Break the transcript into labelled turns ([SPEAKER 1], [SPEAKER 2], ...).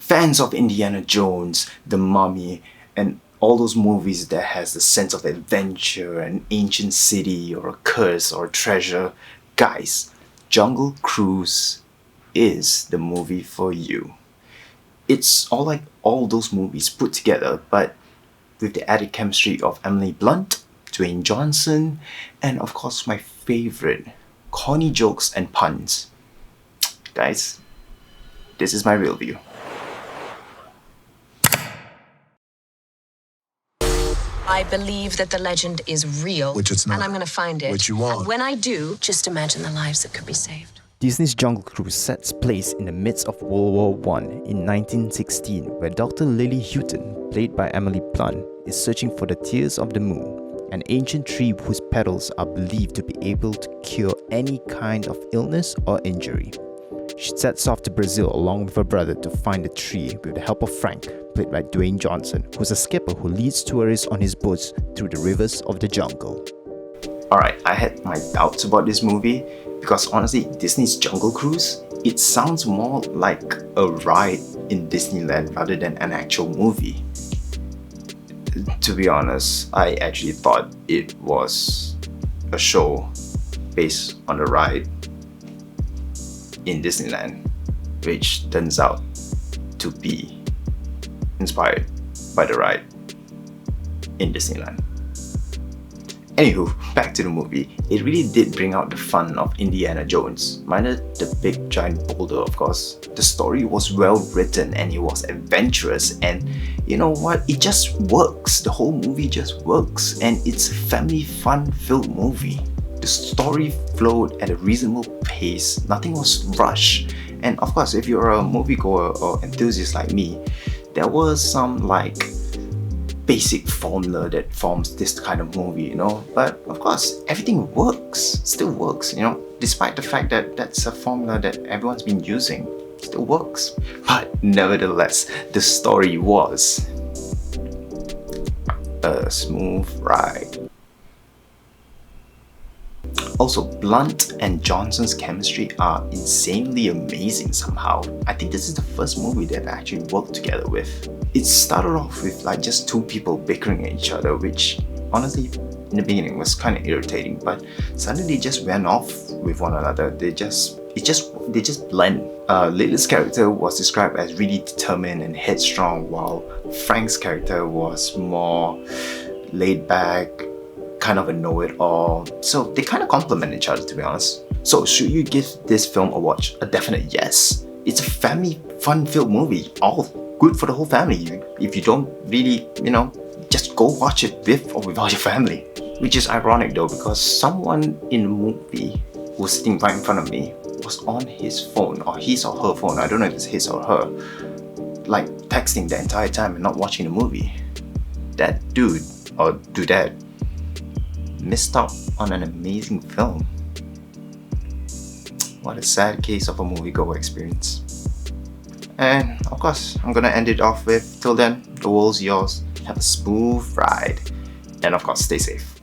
[SPEAKER 1] Fans of Indiana Jones, The Mummy, and all those movies that has the sense of adventure, an ancient city or a curse or a treasure, guys, Jungle Cruise is the movie for you. It's all like all those movies put together, but with the added chemistry of Emily Blunt, Dwayne Johnson, and of course my favorite, corny jokes and puns. Guys, this is my real view.
[SPEAKER 2] I believe that the legend is real.
[SPEAKER 3] Which it's not.
[SPEAKER 2] And I'm going to find it.
[SPEAKER 3] Which you won't.
[SPEAKER 2] And when I do, just imagine the lives that could be saved.
[SPEAKER 4] Disney's Jungle Cruise sets place in the midst of World War I in 1916, where Dr. Lily Houghton, played by Emily Blunt, is searching for the Tears of the Moon, an ancient tree whose petals are believed to be able to cure any kind of illness or injury. She sets off to Brazil along with her brother to find the tree with the help of Frank, played by Dwayne Johnson, who's a skipper who leads tourists on his boats through the rivers of the jungle.
[SPEAKER 1] Alright, I had my doubts about this movie because honestly, Disney's Jungle Cruise, it sounds more like a ride in Disneyland rather than an actual movie. To be honest, I actually thought it was a show based on the ride in Disneyland, which turns out to be inspired by the ride in Disneyland. Anywho, back to the movie. It really did bring out the fun of Indiana Jones, minus the big giant boulder, of course. The story was well written and it was adventurous, and you know what? It just works. The whole movie just works, and it's a family fun-filled movie. The story flowed at a reasonable pace, nothing was rushed, and of course, if you're a moviegoer or enthusiast like me, there was some like basic formula that forms this kind of movie, you know, but of course, everything works, still works, you know, despite the fact that that's a formula that everyone's been using, still works. But nevertheless, the story was a smooth ride. Also, Blunt and Johnson's chemistry are insanely amazing somehow. I think this is the first movie they've actually worked together with. It started off with like just two people bickering at each other, which honestly in the beginning was kind of irritating, but suddenly they just went off with one another. They just blend. Lily's character was described as really determined and headstrong, while Frank's character was more laid back, kind of a know-it-all. So they kind of complement each other, to be honest. So should you give this film a watch? A definite yes. It's a family fun-filled movie, all good for the whole family. If you don't really, you know, just go watch it with or without your family. Which is ironic though, because someone in the movie who was sitting right in front of me was on his phone, or his or her phone, I don't know if it's his or her, like texting the entire time and not watching the movie. That dude or dudette missed out on an amazing film. What a sad case of a moviegoer experience. And of course, I'm gonna end it off with, till then, the world's yours. Have a smooth ride. And of course, stay safe.